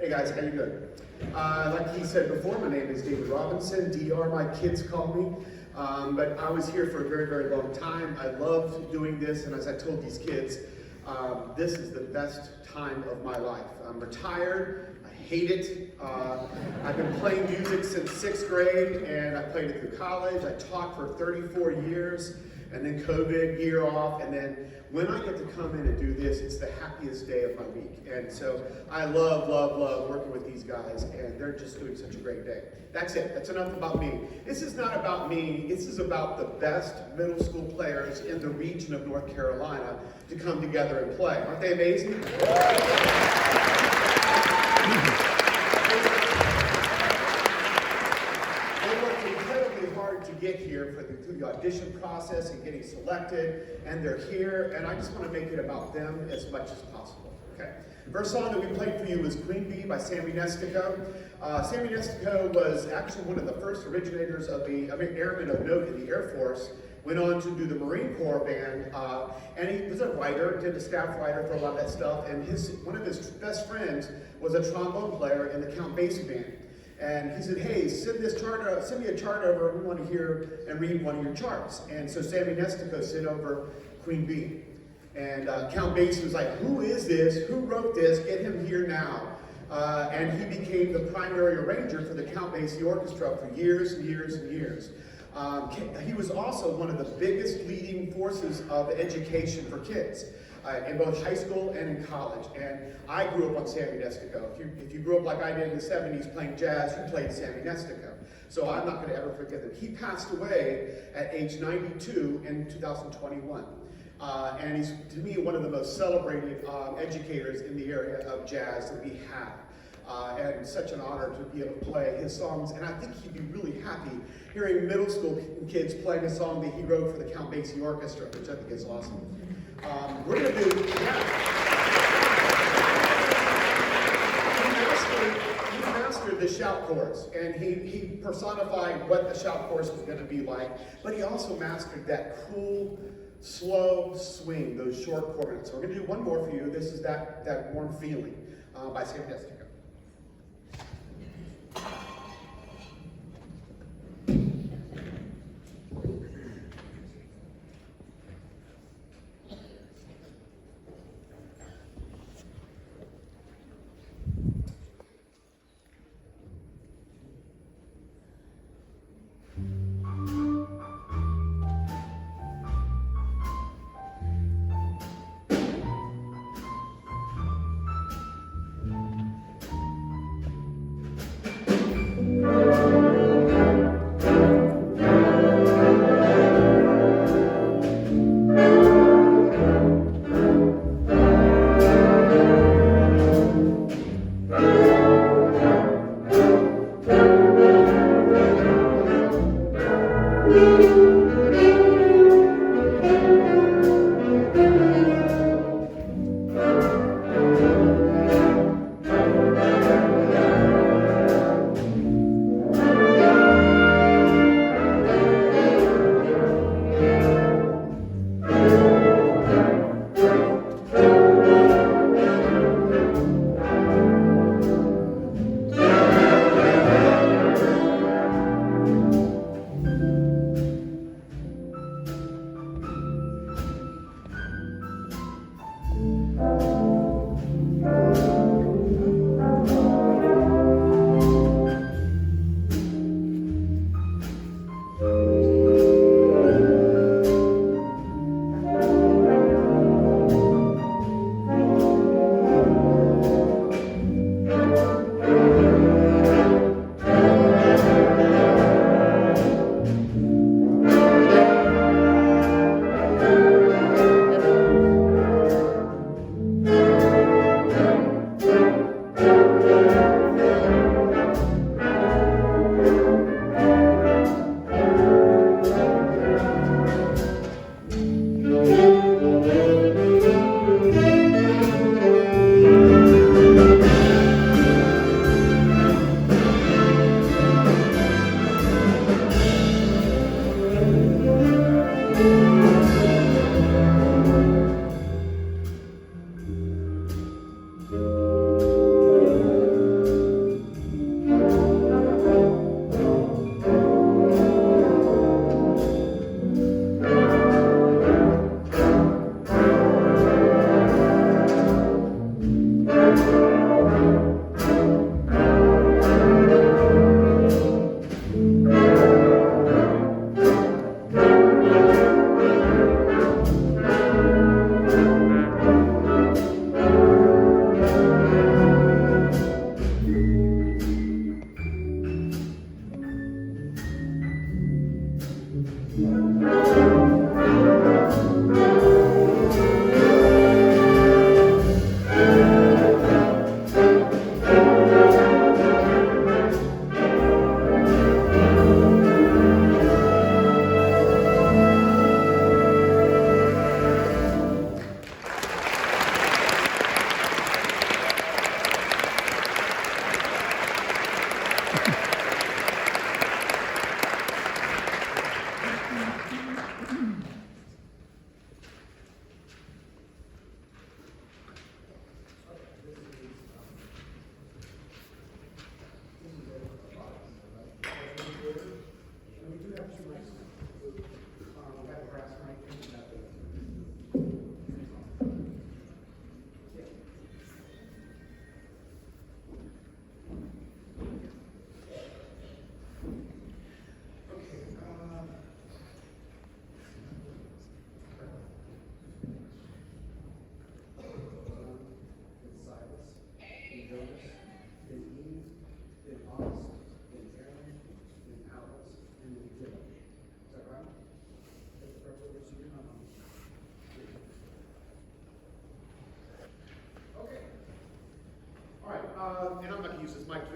Hey guys, how you doing? Like he said before, my name is David Robinson, DR my kids call me. But I was here for a very, very long time. I loved doing this, and as I told these kids, this is the best time of my life. I'm retired, I hate it. I've been playing music since 6th grade, and I played it through college. I taught for 34 years, and then COVID, year off, and then when I get to come in and do this, it's the happiest day of my week. And so I love, love, love working with these guys, and they're just doing such a great day. That's it. That's enough about me. This is not about me. This is about the best middle school players in the region of North Carolina to come together and play. Aren't they amazing? To get here for the audition process and getting selected, and they're here, and I just want to make it about them as much as possible. Okay. First song that we played for you was Queen Bee by Sammy Nestico. Sammy Nestico was actually one of the first originators of the airman of note in the Air Force. Went on to do the Marine Corps band, and he was a writer, did a staff writer for a lot of that stuff, and one of his best friends was a trombone player in the Count Basie band. And he said, hey, send me a chart over, we want to hear and read one of your charts. And so Sammy Nestico sent over Queen Bee. And Count Basie was like, who is this? Who wrote this? Get him here now. And he became the primary arranger for the Count Basie Orchestra for years and years and years. He was also one of the biggest leading forces of education for kids. In both high school and in college. And I grew up on Sammy Nestico. If you grew up like I did in the 70s playing jazz, you played Sammy Nestico. So I'm not going to ever forget him. He passed away at age 92 in 2021. And he's, to me, one of the most celebrated educators in the area of jazz that we have. And such an honor to be able to play his songs. And I think he'd be really happy hearing middle school kids playing a song that he wrote for the Count Basie Orchestra, which I think is awesome. We're going to do, he mastered the shout chorus, and he personified what the shout chorus was going to be like, but he also mastered that cool, slow swing, those short chords. So we're going to do one more for you. This is that warm feeling by Sammy Nestico.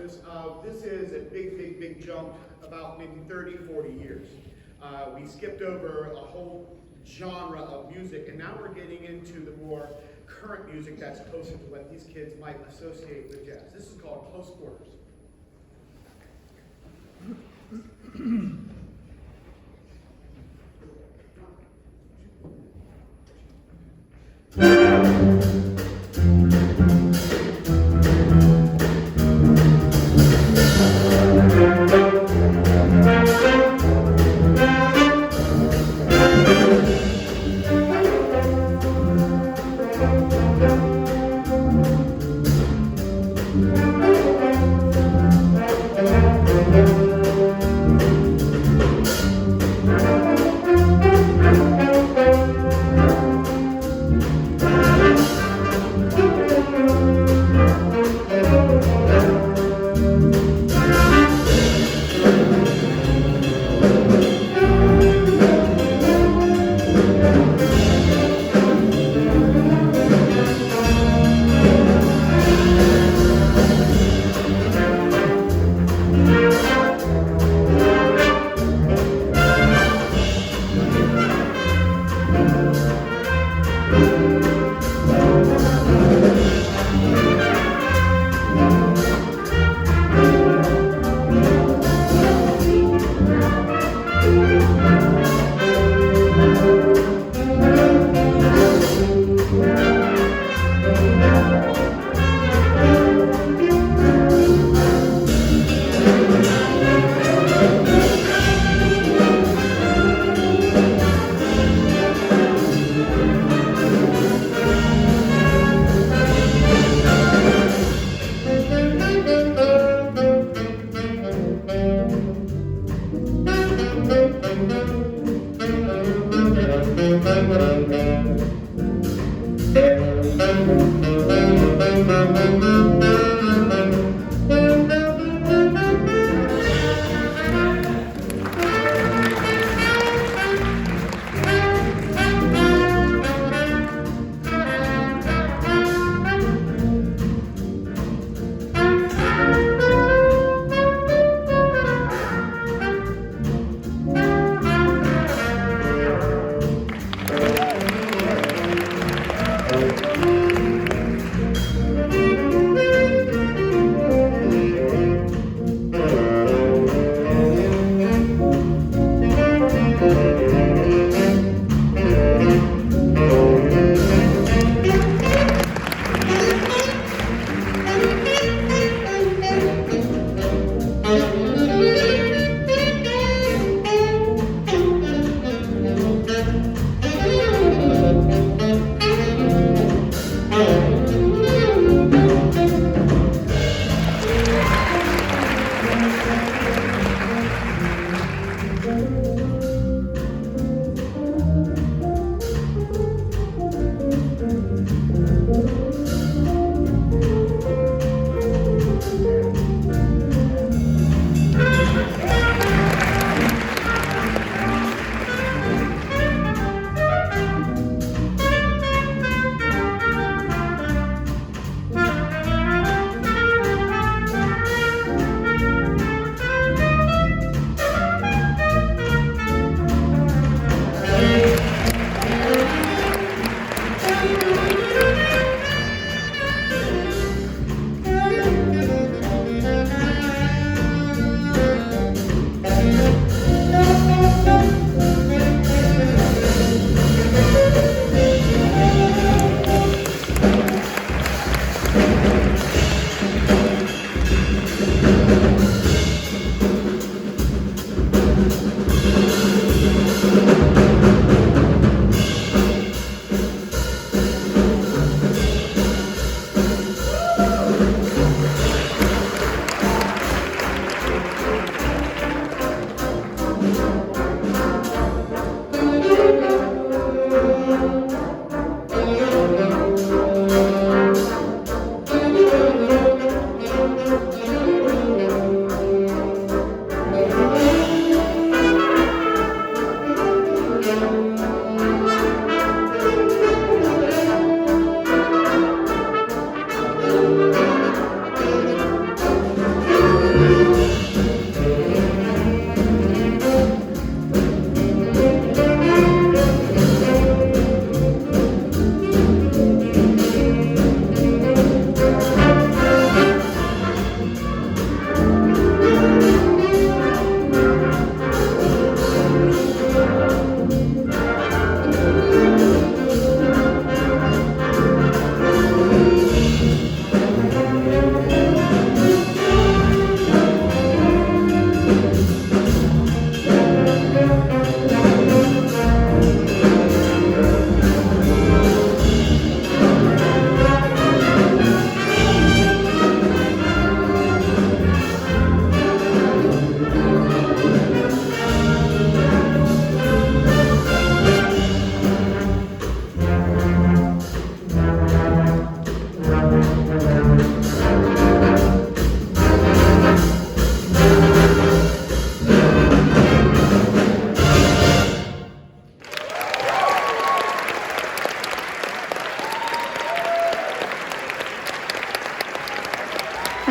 practice. This is a big jump, about maybe 30, 40 years. We skipped over a whole genre of music, and now we're getting into the more current music that's closer to what these kids might associate with jazz. This is called Close Quarters.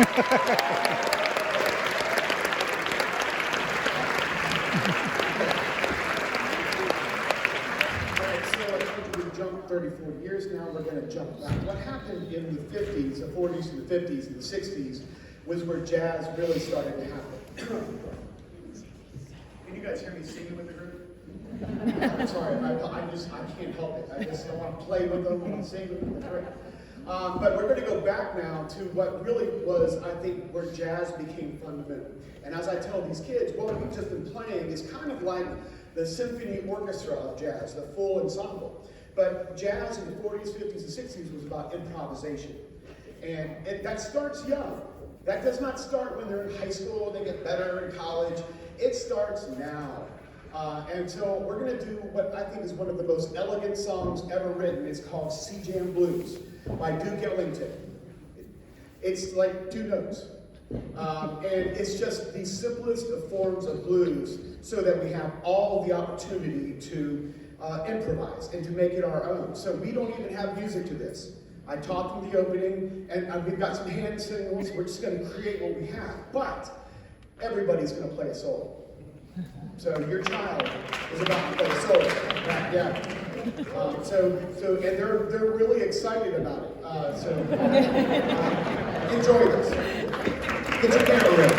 So I told you we jumped 34 years now, we're going to jump back. What happened in the 50s, the 40s and the 50s and the 60s was where jazz really started to happen. Can you guys hear me singing with the group? I'm sorry, I can't help it. I just don't want to play with them and sing with them. But we're going to go back now to what really was, I think, where jazz became fundamental. And as I tell these kids, what we've just been playing is kind of like the symphony orchestra of jazz, the full ensemble. But jazz in the 40s, 50s, and 60s was about improvisation. And that starts young. That does not start when they're in high school, they get better in college. It starts now. And so we're going to do what I think is one of the most elegant songs ever written. It's called Sea Jam Blues by Duke Ellington. It's like 2 notes. And it's just the simplest of forms of blues so that we have all the opportunity to improvise and to make it our own. So we don't even have music to this. I talked in the opening, and we've got some hand signals. We're just going to create what we have. But everybody's going to play a solo. So your child is about to play a solo. Yeah. And they're really excited about it. Enjoy this. Get your camera ready.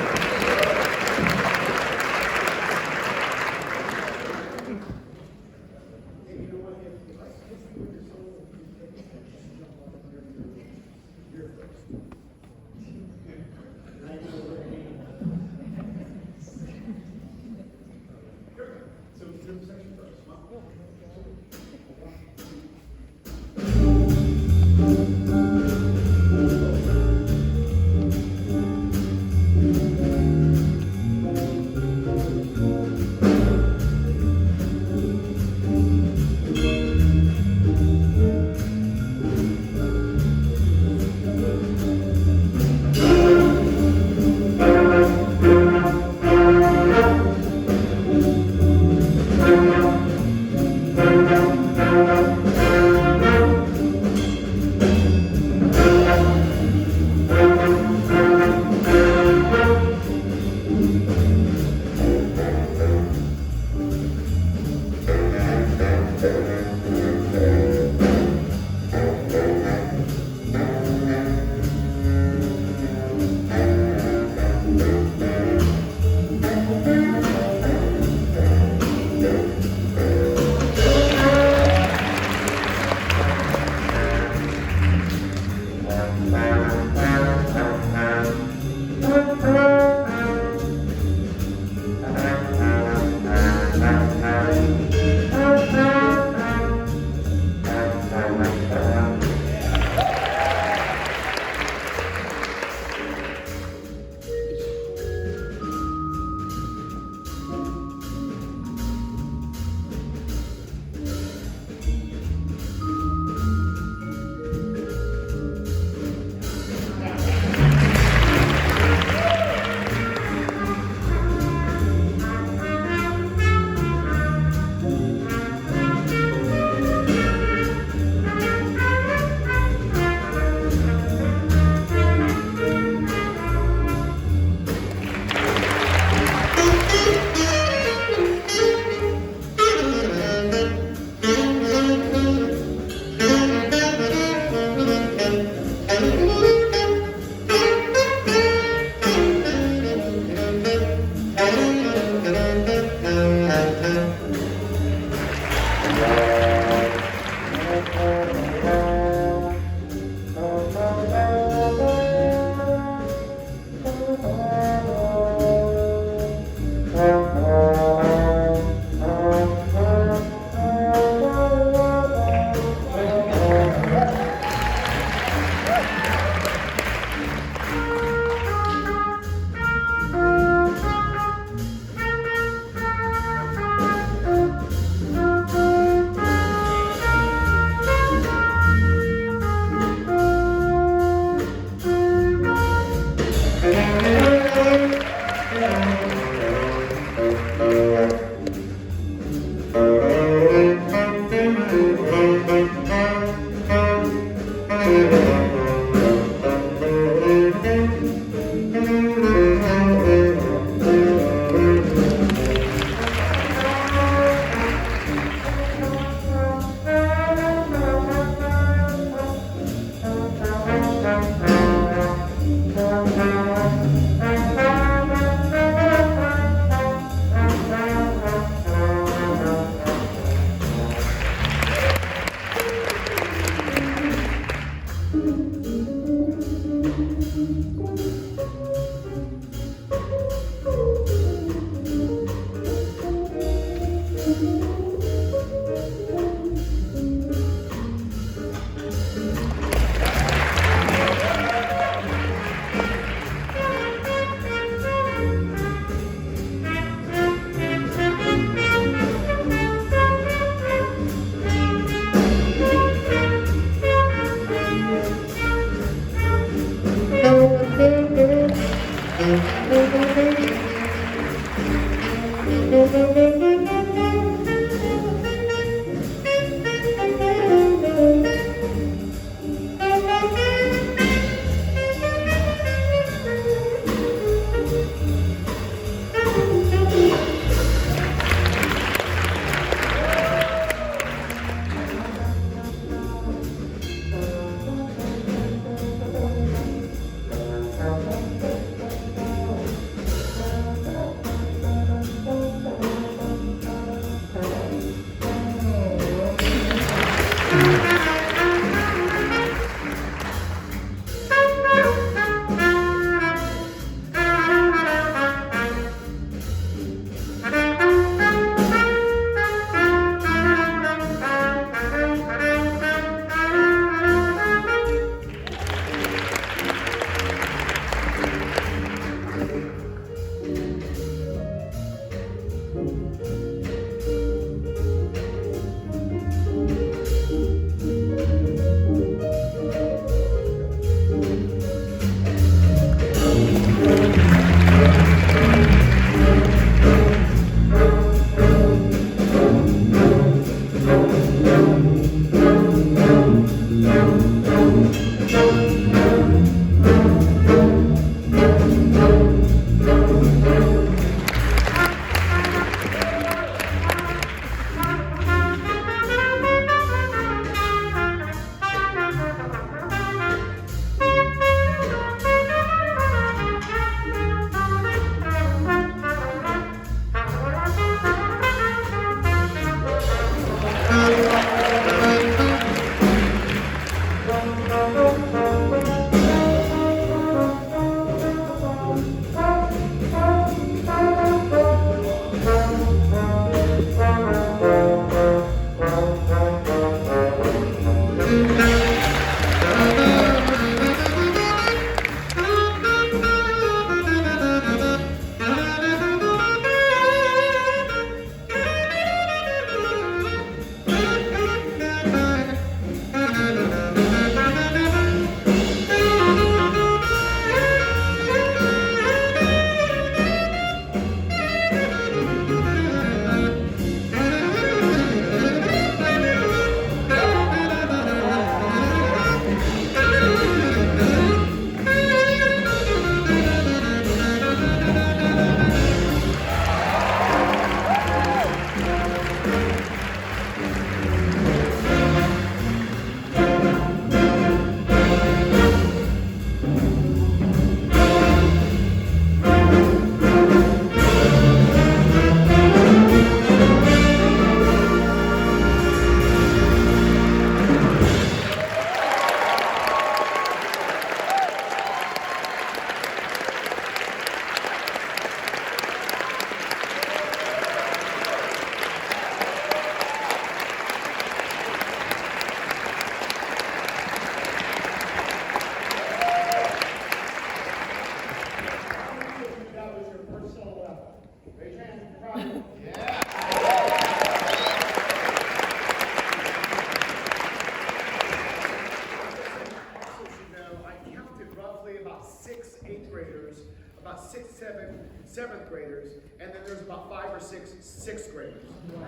Seventh graders, and then there's about 5 or 6 sixth graders. You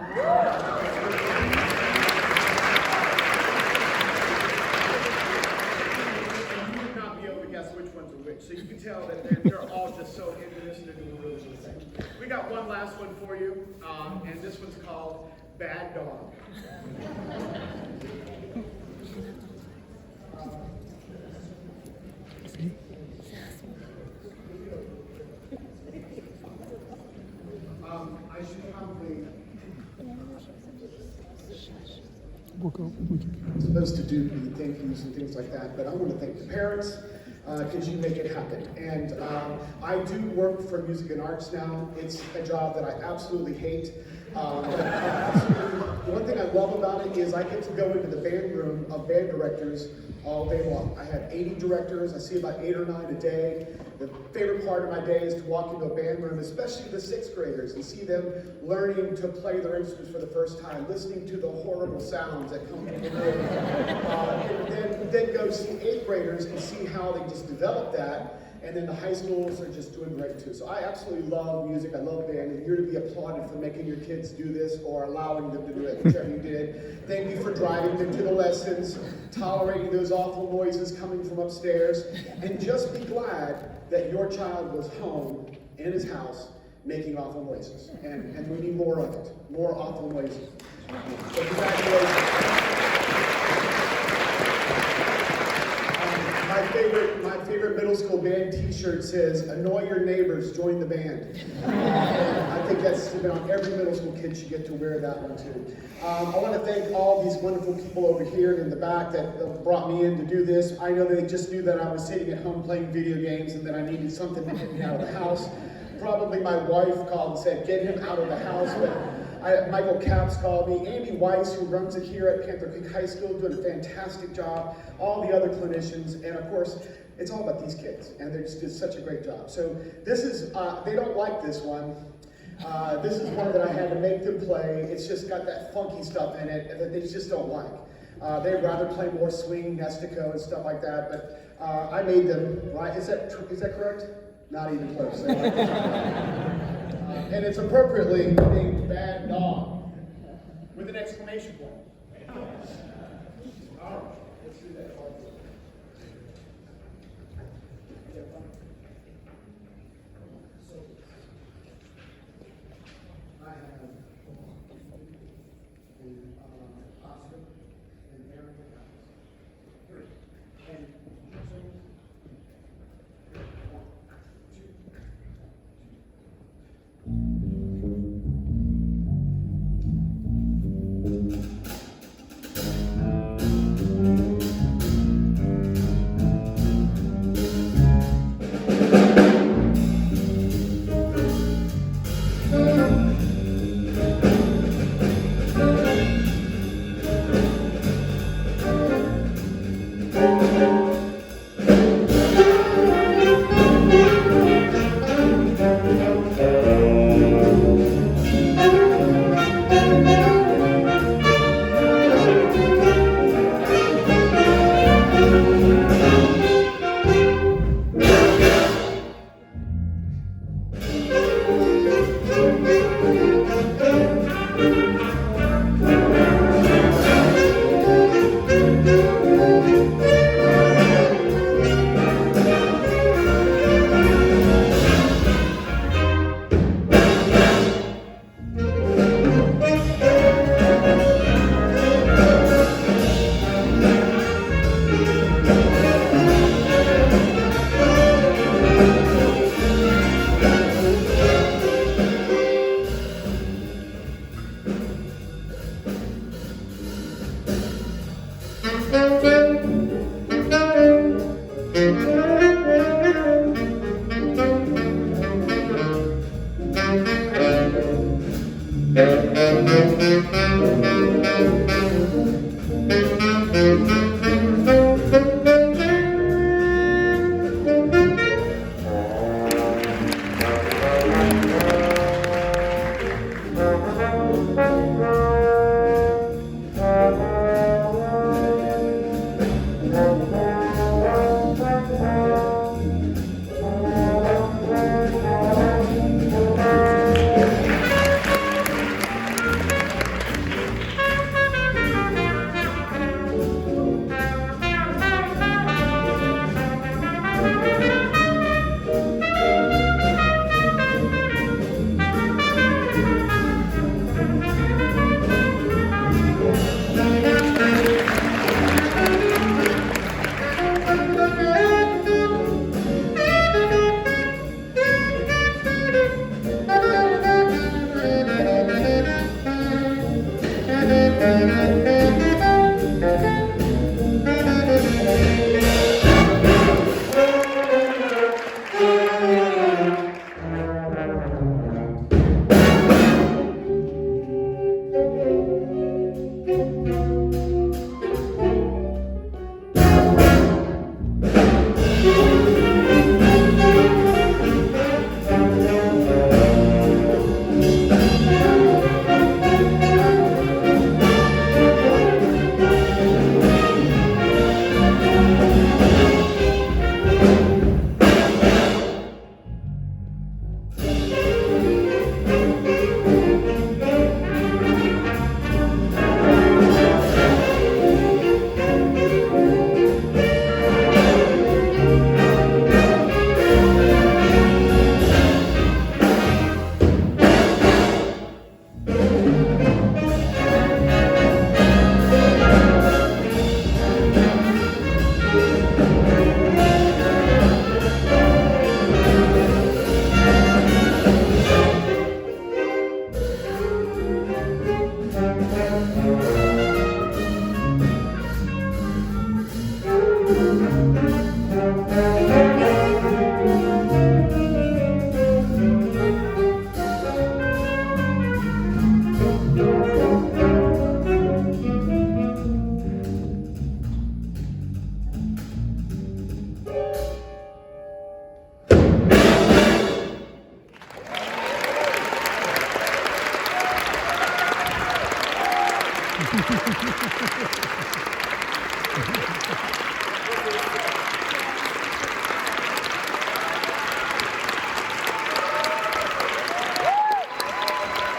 would not be able to guess which ones are which, so you can tell that they're all just so into this and they're doing really good thing. We got one last one for you, and this one's called Bad Dog. I should probably. I'm supposed to do the thank yous and things like that, but I want to thank the parents because you make it happen. And I do work for music and arts now. It's a job that I absolutely hate. One thing I love about it is I get to go into the band room of band directors all day long. I have 80 directors. I see about 8 or 9 a day. The favorite part of my day is to walk into a band room, especially the 6th graders, and see them learning to play their instruments for the first time, listening to the horrible sounds that come from the room. And then go see 8th graders and see how they just develop that. And then the high schools are just doing great too. So I absolutely love music, I love band, and you're to be applauded for making your kids do this or allowing them to do it, whichever you did. Thank you for driving them to the lessons, tolerating those awful noises coming from upstairs, and just be glad that your child was home in his house making awful noises. And we need more of it, more awful noises. So congratulations. My favorite middle school band t-shirt says, "Annoy your neighbors, join the band." I think that's been on every middle school kid should get to wear that one too. I want to thank all these wonderful people over here in the back that brought me in to do this. I know they just knew that I was sitting at home playing video games and that I needed something to get me out of the house. Probably my wife called and said, "Get him out of the house." But Michael Capps called me. Andy Weiss, who runs it here at Panther Creek High School, doing a fantastic job. All the other clinicians, and of course, it's all about these kids, and they just did such a great job. So this is, they don't like this one. This is one that I had to make them play. It's just got that funky stuff in it that they just don't like. They'd rather play more swing, Nestico, and stuff like that, but I made them, right? Is that correct? Not even close. And it's appropriately named Bad Dog, with an exclamation point. All right, let's do that. I have Oscar and Aaron. And so, 1, 2.